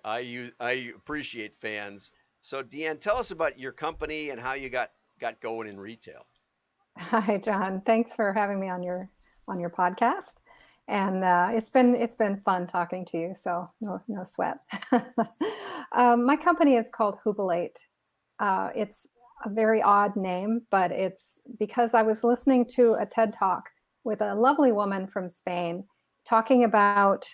I appreciate fans. So DeAnn, tell us about your company and how you got going in retail. Hi, John. Thanks for having me on your podcast. And it's been fun talking to you. So no sweat. My company is called Hubilate. It's a very odd name, but it's because I was listening to a TED talk with a lovely woman from Spain talking about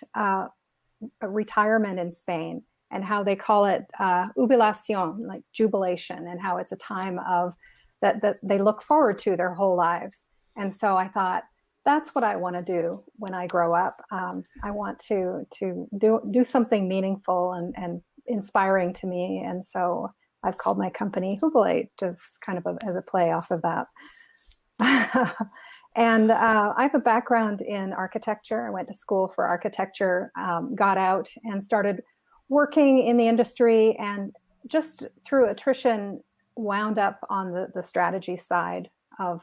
retirement in Spain and how they call it jubilación, like jubilation, and how it's a time of that they look forward to their whole lives. And so I thought, that's what I want to do when I grow up. I want to do something meaningful and inspiring to me. And so I've called my company Hubilate, just kind of as a play off of that. And I have a background in architecture. I went to school for architecture, got out and started working in the industry, and just through attrition wound up on the strategy side of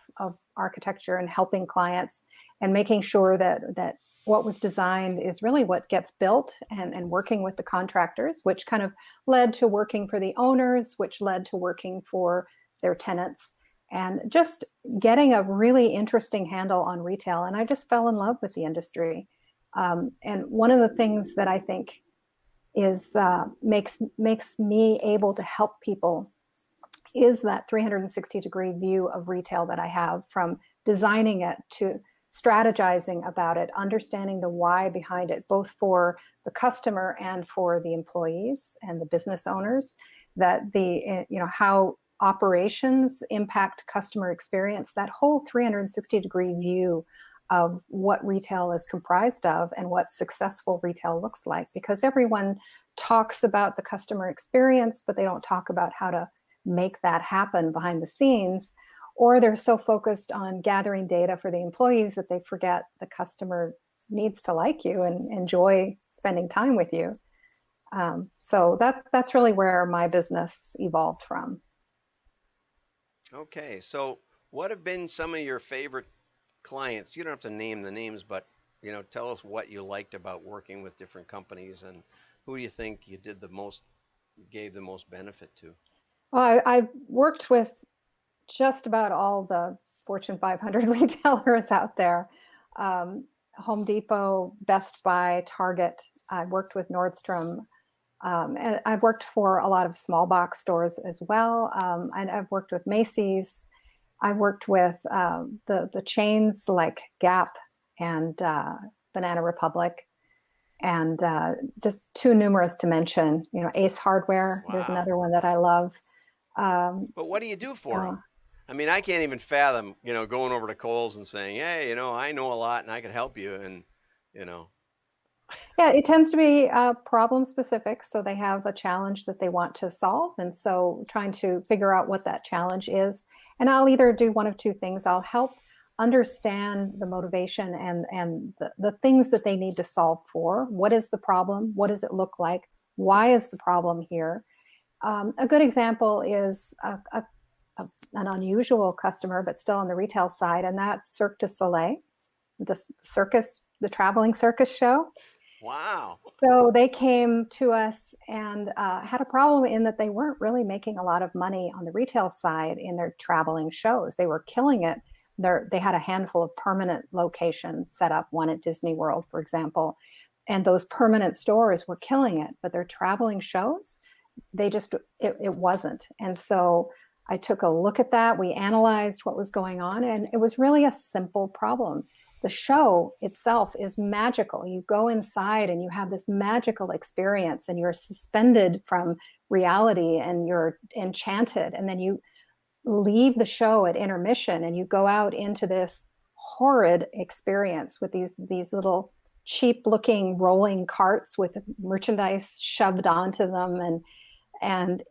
architecture and helping clients and making sure that what was designed is really what gets built, and working with the contractors, which kind of led to working for the owners, which led to working for their tenants, and just getting a really interesting handle on retail. And I just fell in love with the industry. And one of the things that I think is makes me able to help people is that 360-degree view of retail that I have, from designing it to strategizing about it, understanding the why behind it, both for the customer and for the employees and the business owners, that how operations impact customer experience, that whole 360-degree view of what retail is comprised of and what successful retail looks like. Because everyone talks about the customer experience, but they don't talk about how to make that happen behind the scenes, or they're so focused on gathering data for the employees that they forget the customer needs to like you and enjoy spending time with you. So that's really where my business evolved from. Okay, so what have been some of your favorite clients? You don't have to name the names, but tell us what you liked about working with different companies, and who do you think you did the most, gave the most benefit to? Well, I've worked with just about all the Fortune 500 retailers out there. Home Depot, Best Buy, Target. I've worked with Nordstrom. And I've worked for a lot of small box stores as well. And I've worked with Macy's. I've worked with the chains like Gap and Banana Republic, and just too numerous to mention. Ace Hardware. There's Wow. another one that I love. But what do you do for So them? I mean, I can't even fathom, going over to Kohl's and saying, "Hey, I know a lot and I can help you." And, you know, yeah, it tends to be problem specific. So they have a challenge that they want to solve. And so trying to figure out what that challenge is. And I'll either do one of two things. I'll help understand the motivation and the things that they need to solve for. What is the problem? What does it look like? Why is the problem here? A good example is an unusual customer, but still on the retail side, and that's Cirque du Soleil, the circus, the traveling circus show. wow. So they came to us and had a problem in that they weren't really making a lot of money on the retail side in their traveling shows. They were killing it. They had a handful of permanent locations set up, one at Disney World, for example, and those permanent stores were killing it. But their traveling shows, it wasn't. And so I took a look at that. We analyzed what was going on, and it was really a simple problem. The show itself is magical. You go inside and you have this magical experience, and you're suspended from reality and you're enchanted. And then you leave the show at intermission and you go out into this horrid experience with these little cheap looking rolling carts with merchandise shoved onto them, and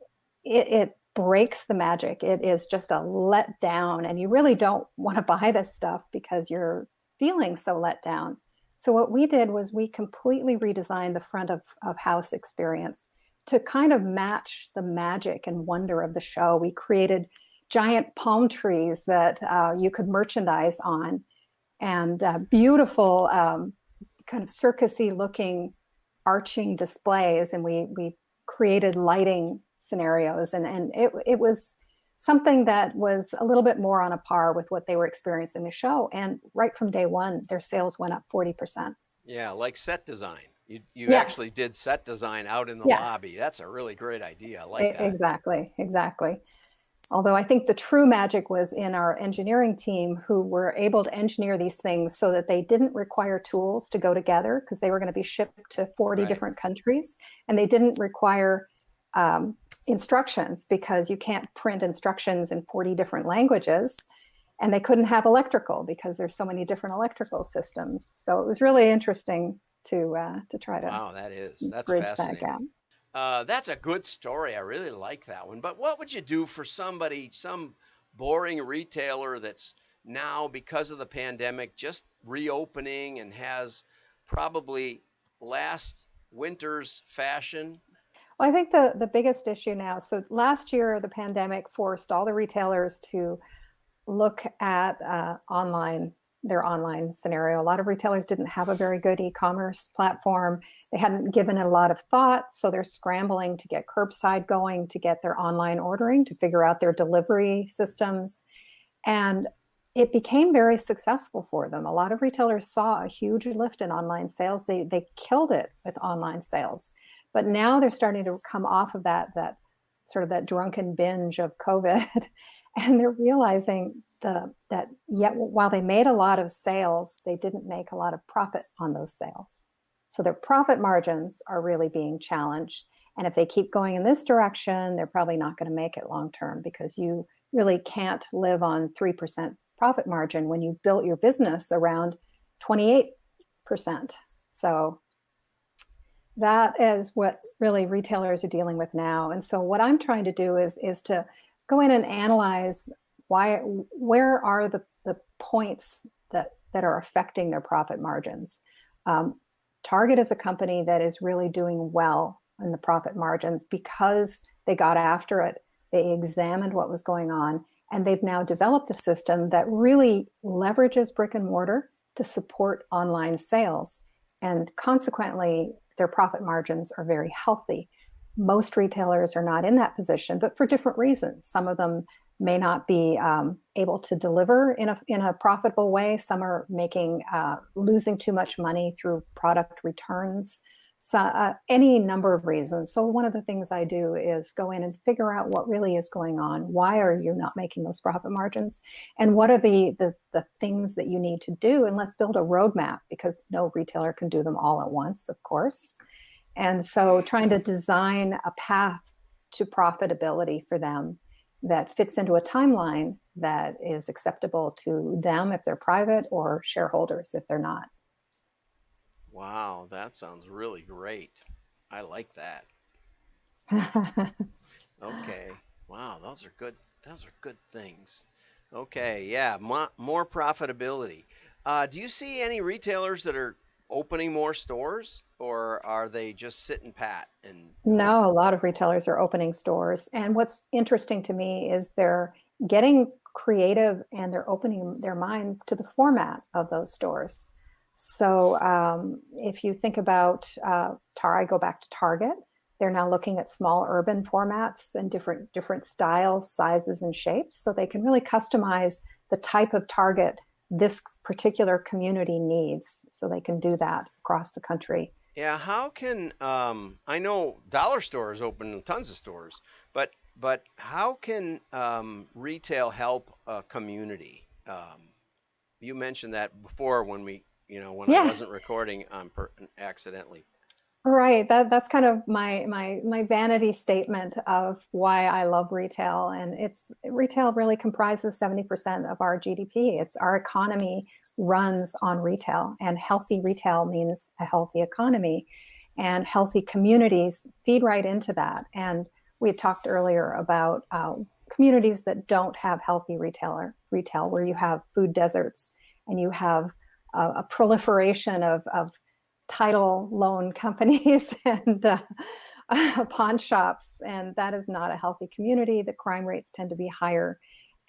it breaks the magic. It is just a letdown, and you really don't want to buy this stuff because you're feeling so let down. So what we did was we completely redesigned the front of house experience to kind of match the magic and wonder of the show. We created giant palm trees that you could merchandise on, and beautiful kind of circusy looking arching displays, and we created lighting scenarios, and it was something that was a little bit more on a par with what they were experiencing in the show. And right from day one, their sales went up 40%. Yeah, like set design. You Yes. actually did set design out in the Yeah, lobby. That's a really great idea. I like that. exactly. Although I think the true magic was in our engineering team, who were able to engineer these things so that they didn't require tools to go together, because they were going to be shipped to 40 Right. different countries. And they didn't require instructions, because you can't print instructions in 40 different languages. And they couldn't have electrical because there's so many different electrical systems. So it was really interesting to try to Wow, that's bridge that fascinating. gap. That's a good story. I really like that one. But what would you do for somebody, some boring retailer that's now, because of the pandemic, just reopening and has probably last winter's fashion? Well, I think the biggest issue now, so last year, the pandemic forced all the retailers to look at their online scenario. A lot of retailers didn't have a very good e-commerce platform. They hadn't given it a lot of thought, so they're scrambling to get curbside going, to get their online ordering, to figure out their delivery systems. And it became very successful for them. A lot of retailers saw a huge lift in online sales. They killed it with online sales. But now they're starting to come off of that sort of that drunken binge of COVID, and they're realizing that yet while they made a lot of sales, they didn't make a lot of profit on those sales. So their profit margins are really being challenged. And if they keep going in this direction, they're probably not going to make it long term, because you really can't live on 3% profit margin when you built your business around 28%. So that is what really retailers are dealing with now. And so what I'm trying to do is to go in and analyze where are the points that are affecting their profit margins. Target is a company that is really doing well in the profit margins because they got after it. They examined what was going on, and they've now developed a system that really leverages brick and mortar to support online sales. And consequently, their profit margins are very healthy. Most retailers are not in that position, but for different reasons. Some of them may not be able to deliver in a profitable way. Some are losing too much money through product returns. So any number of reasons. So one of the things I do is go in and figure out what really is going on. Why are you not making those profit margins? And what are the things that you need to do? And let's build a roadmap, because no retailer can do them all at once, of course. And so trying to design a path to profitability for them that fits into a timeline that is acceptable to them if they're private, or shareholders if they're not. Wow, that sounds really great. I like that. Okay. Wow, those are good. Those are good things. Okay, yeah, more profitability. Do you see any retailers that are opening more stores, or are they just sitting pat and No, a lot of retailers are opening stores. And what's interesting to me is they're getting creative, and they're opening their minds to the format of those stores. So if you think about I go back to Target. They're now looking at small urban formats and different styles, sizes, and shapes, so they can really customize the type of Target this particular community needs. So they can do that across the country. yeah, how can I know dollar stores open tons of stores, but how can retail help a community? You mentioned that before when when I Yeah, wasn't recording accidentally. right. That's kind of my vanity statement of why I love retail. And retail really comprises 70% of our GDP. It's our economy runs on retail, and healthy retail means a healthy economy, and healthy communities feed right into that. And we had talked earlier about communities that don't have healthy retail, where you have food deserts, and you have a proliferation of title loan companies and pawn shops, and that is not a healthy community. The crime rates tend to be higher,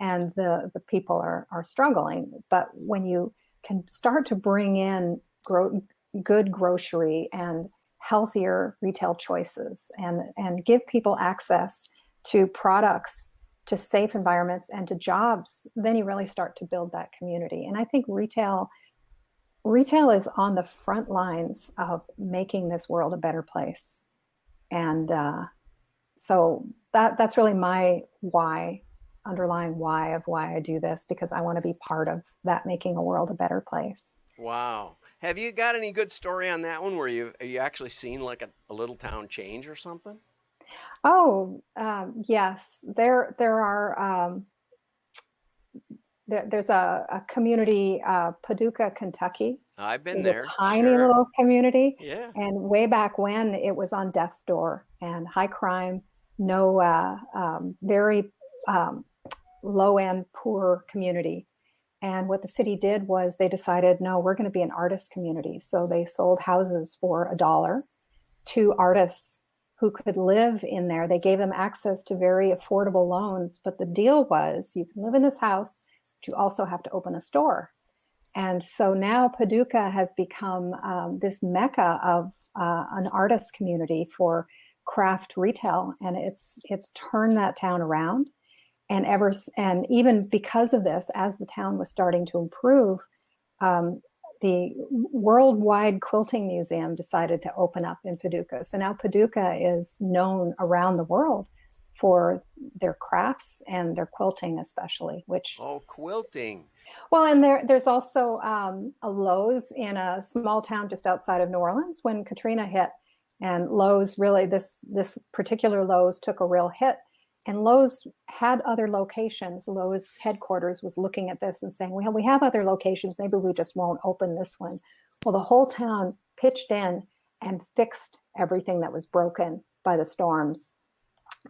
and the people are struggling. But when you can start to bring in good grocery and healthier retail choices, and give people access to products, to safe environments, and to jobs, then you really start to build that community. And I think retail is on the front lines of making this world a better place. And so that's really my why, underlying why of why I do this, because I want to be part of that, making a world a better place. Wow. Have you got any good story on that one where you actually seen like a little town change or something? Oh, yes, there are. There's a community, Paducah, Kentucky. I've been Is a there, tiny sure. little community, Yeah. and way back when it was on death's door and high crime, no, very low end, poor community. And what the city did was they decided, no, we're going to be an artist community. So they sold houses for $1 to artists who could live in there. They gave them access to very affordable loans. But the deal was you can live in this house, but you also have to open a store. And so now Paducah has become this mecca of an artist community for craft retail. And it's turned that town around. And even because of this, as the town was starting to improve, the Worldwide Quilting Museum decided to open up in Paducah. So now Paducah is known around the world for their crafts and their quilting, especially. Oh, quilting. Well, and there's also a Lowe's in a small town just outside of New Orleans when Katrina hit, and Lowe's really this particular Lowe's took a real hit. And Lowe's had other locations. Lowe's headquarters was looking at this and saying, well, we have other locations. Maybe we just won't open this one. Well, the whole town pitched in and fixed everything that was broken by the storms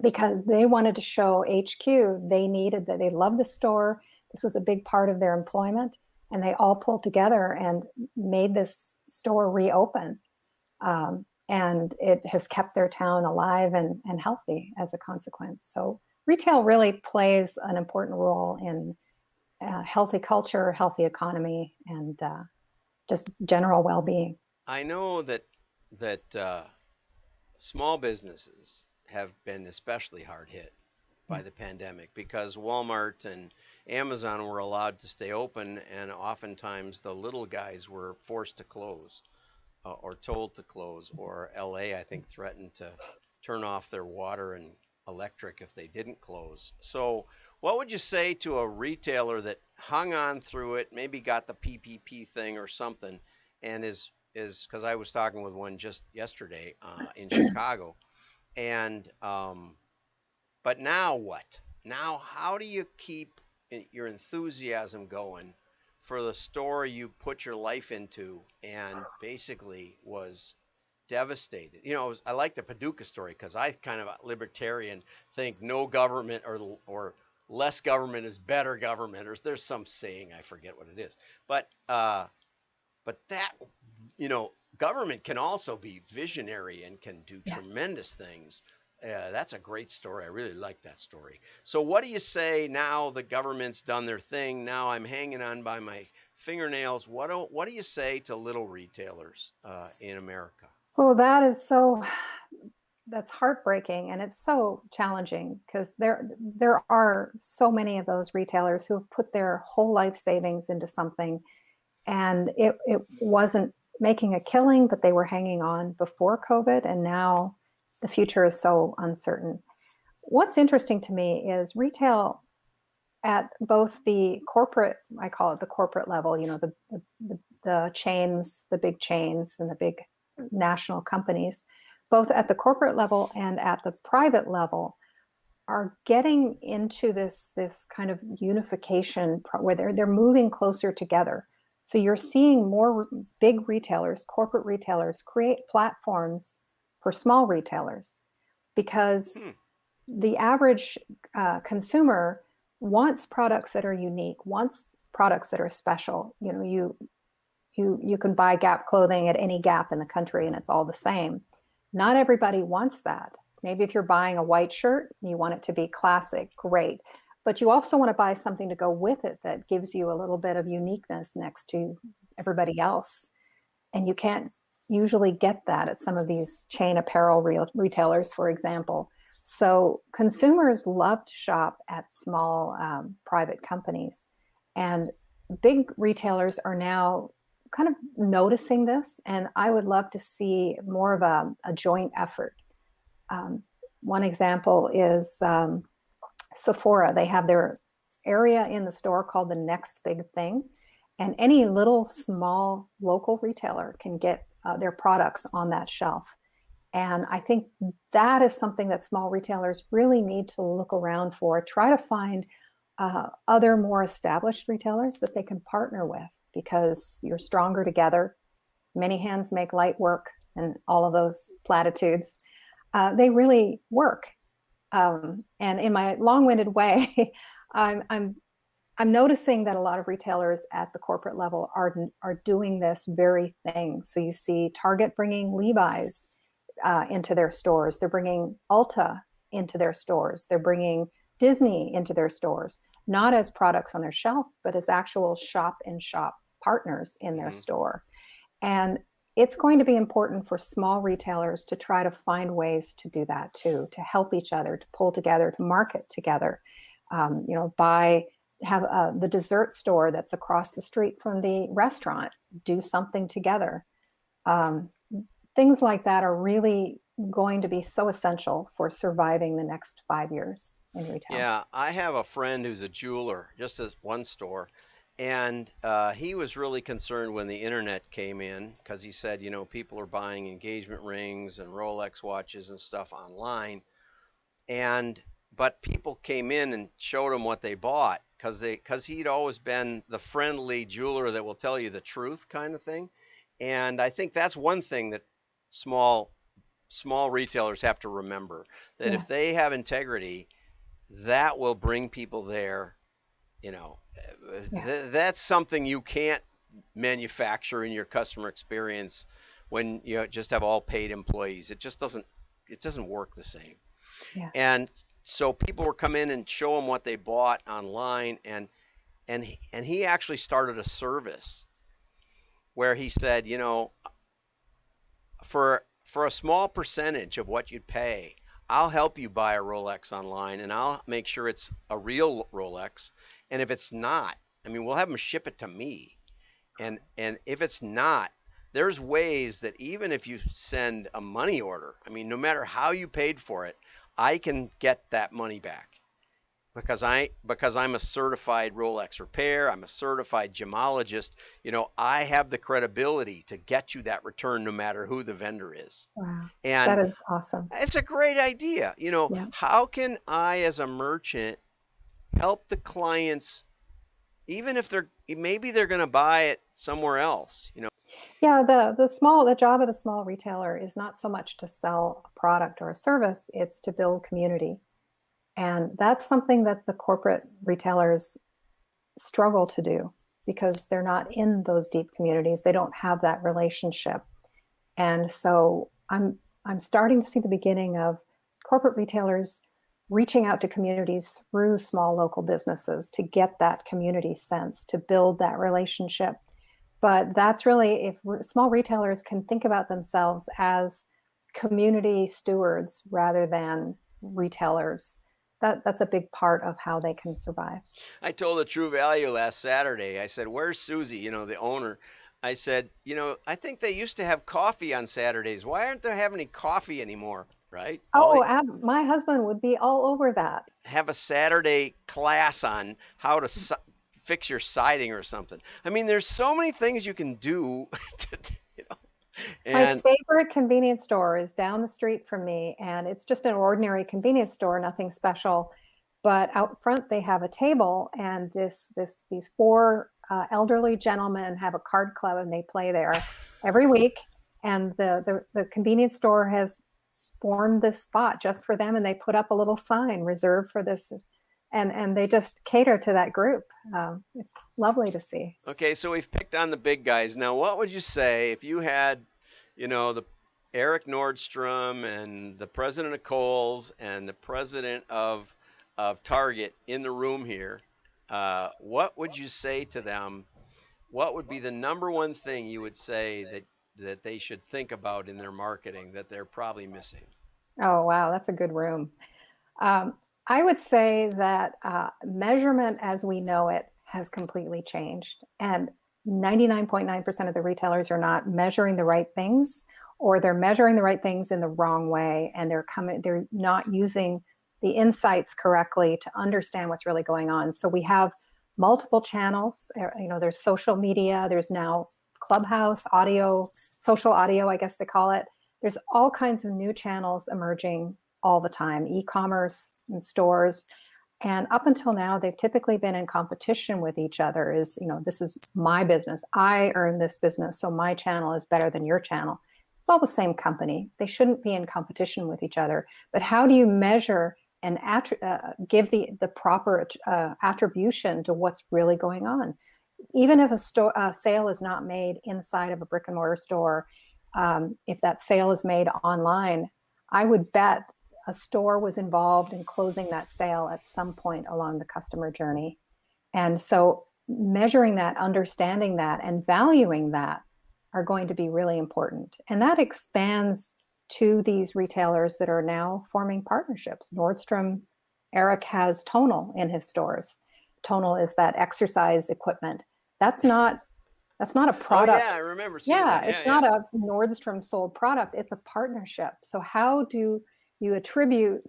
because they wanted to show HQ. They needed that. They loved the store. This was a big part of their employment. And they all pulled together and made this store reopen. And it has kept their town alive and healthy as a consequence. So retail really plays an important role in healthy culture, healthy economy, and just general well-being. I know that small businesses have been especially hard hit by the pandemic because Walmart and Amazon were allowed to stay open, and oftentimes the little guys were forced to close. Or told to close, or LA, I think, threatened to turn off their water and electric if they didn't close. So, what would you say to a retailer that hung on through it, maybe got the PPP thing or something, and is because I was talking with one just yesterday in Chicago, and but now what? Now, how do you keep your enthusiasm going for the store you put your life into and basically was devastated? I like the Paducah story because I kind of a libertarian, think no government or less government is better government, or there's some saying, I forget what it is, but that government can also be visionary and can do tremendous things. That's a great story. I really like that story. So what do you say now the government's done their thing? Now I'm hanging on by my fingernails. What do you say to little retailers in America? Oh, that's heartbreaking, and it's so challenging because there are so many of those retailers who have put their whole life savings into something, and it wasn't making a killing, but they were hanging on before COVID, and now the future is so uncertain. What's interesting to me is retail at both the corporate, I call it the corporate level, the chains, the big chains and the big national companies, both at the corporate level and at the private level, are getting into this kind of unification where they're moving closer together. So you're seeing more big retailers, corporate retailers, create platforms for small retailers, because the average consumer wants products that are unique, wants products that are special. You can buy Gap clothing at any Gap in the country and it's all the same. Not everybody wants that. Maybe if you're buying a white shirt, you want it to be classic, great. But you also want to buy something to go with it that gives you a little bit of uniqueness next to everybody else. and you can't usually get that at some of these chain apparel retailers, for example. So consumers love to shop at small private companies, and big retailers are now kind of noticing this. And I would love to see more of a joint effort. Um, One example is Sephora. They have their area in the store called the next big thing. And any little small local retailer can get their products on that shelf. And I think that is something that small retailers really need to look around for. Try to find other more established retailers that they can partner with, because you're stronger together. Many hands make light work, and all of those platitudes. They really work. And in my long-winded way, I'm noticing that a lot of retailers at the corporate level are doing this very thing. So you see Target bringing Levi's into their stores. They're bringing Ulta into their stores. They're bringing Disney into their stores, not as products on their shelf, but as actual shop-in-shop partners in their store. And it's going to be important for small retailers to try to find ways to do that too, to help each other, to pull together, to market together. Have the dessert store that's across the street from the restaurant do something together. Things like that are really going to be so essential for surviving the next 5 years in retail. Yeah, I have a friend who's a jeweler, just as one store, and he was really concerned when the internet came in, because he said, people are buying engagement rings and Rolex watches and stuff online, but people came in and showed him what they bought, because he'd always been the friendly jeweler that will tell you the truth kind of thing. And I think that's one thing that small retailers have to remember, that if Yes. they have integrity, that will bring people there. That's something you can't manufacture in your customer experience when you just have all paid employees. It doesn't work the same. Yeah. And so people were come in and show him what they bought online, and he actually started a service where he said, for a small percentage of what you'd pay, I'll help you buy a Rolex online, and I'll make sure it's a real Rolex. And if it's not, we'll have them ship it to me. And if it's not, there's ways that even if you send a money order, no matter how you paid for it, I can get that money back, because I'm a certified Rolex repair. I'm a certified gemologist. I have the credibility to get you that return no matter who the vendor is. Wow. And that is awesome. it's a great idea. Yeah. How can I, as a merchant, help the clients, even if maybe they're going to buy it somewhere else? Yeah, the job of the small retailer is not so much to sell a product or a service, it's to build community. And that's something that the corporate retailers struggle to do, because they're not in those deep communities. They don't have that relationship. And so I'm starting to see the beginning of corporate retailers reaching out to communities through small local businesses to get that community sense, to build that relationship. But that's really, if small retailers can think about themselves as community stewards rather than retailers, that's a big part of how they can survive. I told the True Value last Saturday. I said, "Where's Susie, the owner?" I said, I think they used to have coffee on Saturdays. Why aren't they having any coffee anymore? Right? My husband would be all over that. Have a Saturday class on how to fix your siding or something. There's so many things you can do. My favorite convenience store is down the street from me, and it's just an ordinary convenience store, nothing special. But out front, they have a table, and these four elderly gentlemen have a card club, and they play there every week. And the convenience store has formed this spot just for them, and they put up a little sign reserved for this, and they just cater to that group. It's lovely to see. Okay, so we've picked on the big guys. Now, what would you say if you had, the Eric Nordstrom and the president of Kohl's and the president of Target in the room here? What would you say to them? What would be the number one thing you would say that they should think about in their marketing that they're probably missing? Oh, wow, that's a good room. Um, I would say that measurement as we know it has completely changed. And 99.9% of the retailers are not measuring the right things, or they're measuring the right things in the wrong way. And they're not using the insights correctly to understand what's really going on. So we have multiple channels. There's social media, there's now Clubhouse, audio, social audio, I guess they call it. There's all kinds of new channels emerging all the time, e-commerce and stores. And up until now, they've typically been in competition with each other. This is my business. I earn this business, so my channel is better than your channel. It's all the same company. They shouldn't be in competition with each other. But how do you measure and give the proper attribution to what's really going on? Even if a sale is not made inside of a brick and mortar store, if that sale is made online, I would bet a store was involved in closing that sale at some point along the customer journey. And so measuring that, understanding that, and valuing that are going to be really important. And that expands to these retailers that are now forming partnerships. Nordstrom, Eric has Tonal in his stores. Tonal is that exercise equipment. That's not a product. Oh yeah, I remember seeing that. It's not a Nordstrom sold product. It's a partnership. So how do you attribute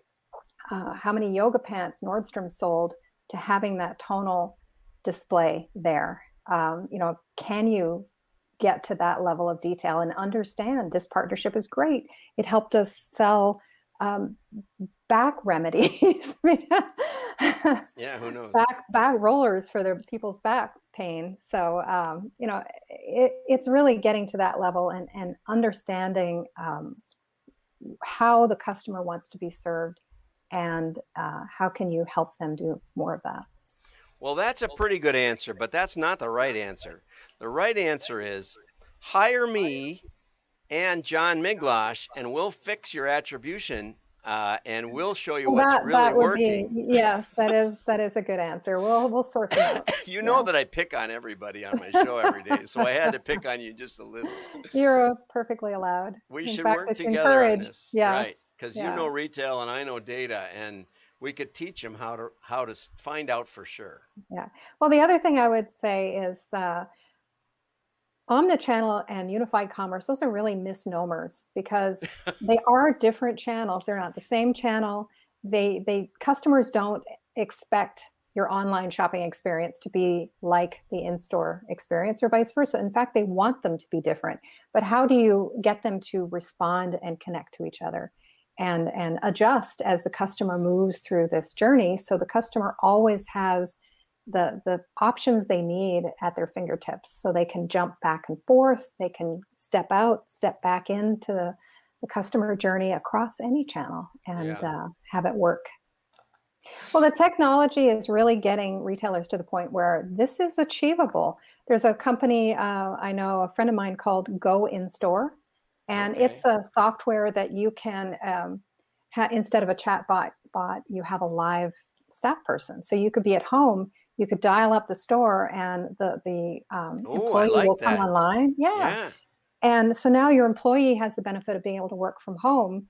how many yoga pants Nordstrom sold to having that Tonal display there? Can you get to that level of detail and understand this partnership is great? It helped us sell back remedies. Yeah, who knows? Back rollers for the people's back pain. So it's really getting to that level and understanding how the customer wants to be served, and how can you help them do more of that. Well, that's a pretty good answer, but that's not the right answer. The right answer is hire me and John Miglosh, and we'll fix your attribution, and we'll show you what's really that would working. be, yes, that is a good answer. We'll sort them out. You know that I pick on everybody on my show every day, so I had to pick on you just a little. You're perfectly allowed. We In should fact, work it's together on encouraged. this, Yes. right? Because Yeah. you know retail and I know data, and we could teach them how to find out for sure. Yeah. Well, the other thing I would say is omnichannel and unified commerce, those are really misnomers, because they are different channels. They're not the same channel. Customers don't expect your online shopping experience to be like the in-store experience, or vice versa. In fact, they want them to be different. But how do you get them to respond and connect to each other and adjust as the customer moves through this journey, so the customer always has the options they need at their fingertips, so they can jump back and forth, they can step out, step back into the customer journey across any channel, and have it work. Well, the technology is really getting retailers to the point where this is achievable. There's a company, I know, a friend of mine, called Go In Store, and it's a software that you can, instead of a chat bot, you have a live staff person. So you could be at home, you could dial up the store, and the employee will come online. Yeah. And so now your employee has the benefit of being able to work from home,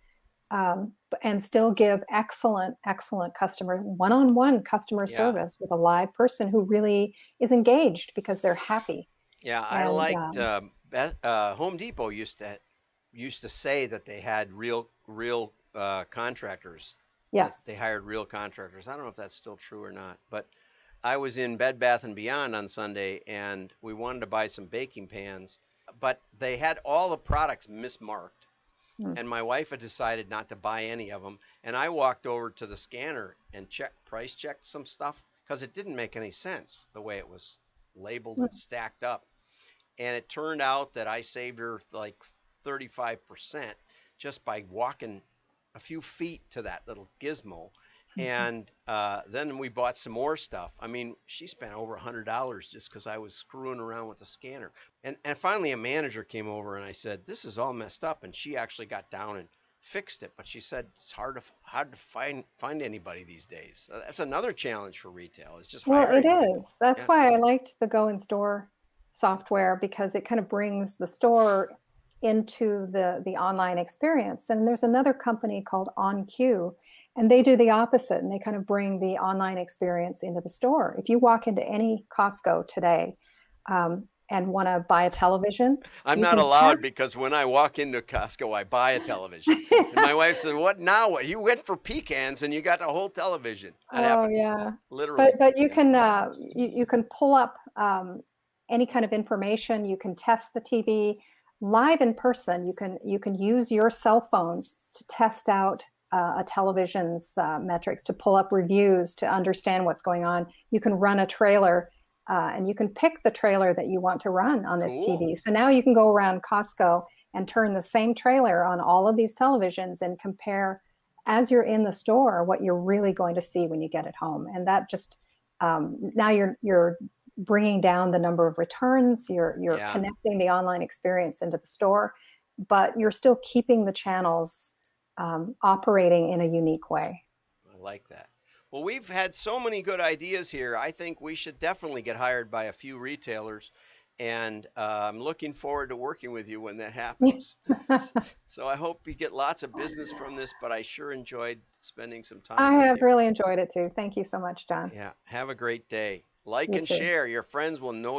and still give excellent customer, one-on-one customer service with a live person who really is engaged because they're happy. Yeah, I liked Home Depot used to say that they had real contractors. Yes. They hired real contractors. I don't know if that's still true or not, but I was in Bed Bath & Beyond on Sunday, and we wanted to buy some baking pans, but they had all the products mismarked. And my wife had decided not to buy any of them. And I walked over to the scanner and price checked some stuff, because it didn't make any sense the way it was labeled and stacked up. And it turned out that I saved her like 35% just by walking a few feet to that little gizmo. And then we bought some more stuff. I mean, she spent over $100 just because I was screwing around with the scanner. And finally a manager came over, and I said, this is all messed up. And she actually got down and fixed it. But she said it's hard to find anybody these days. That's another challenge for retail. It's just hiring. Well, it is. That's why I liked the Go In Store software, because it kind of brings the store into the online experience. And there's another company called OnQ, and they do the opposite, and they kind of bring the online experience into the store. If you walk into any Costco today, and want to buy a television, I'm you not can allowed test. because when I walk into Costco, I buy a television. And my wife said, "What now? What? You went for pecans and you got a whole television." That Oh happened yeah, literally. but you can you can pull up any kind of information. You can test the TV live in person. You can use your cell phone to test out a television's metrics, to pull up reviews, to understand what's going on. You can run a trailer. And you can pick the trailer that you want to run on this Cool. TV. So now you can go around Costco and turn the same trailer on all of these televisions and compare, as you're in the store, what you're really going to see when you get it home. And that just now you're bringing down the number of returns. You're Yeah, connecting the online experience into the store, but you're still keeping the channels operating in a unique way. I like that. Well, we've had so many good ideas here. I think we should definitely get hired by a few retailers, and I'm looking forward to working with you when that happens. So I hope you get lots of business from this, but I sure enjoyed spending some time I with have you. really enjoyed it too. Thank you so much, John. Yeah, have a great day. Like You and too. share. Your friends will know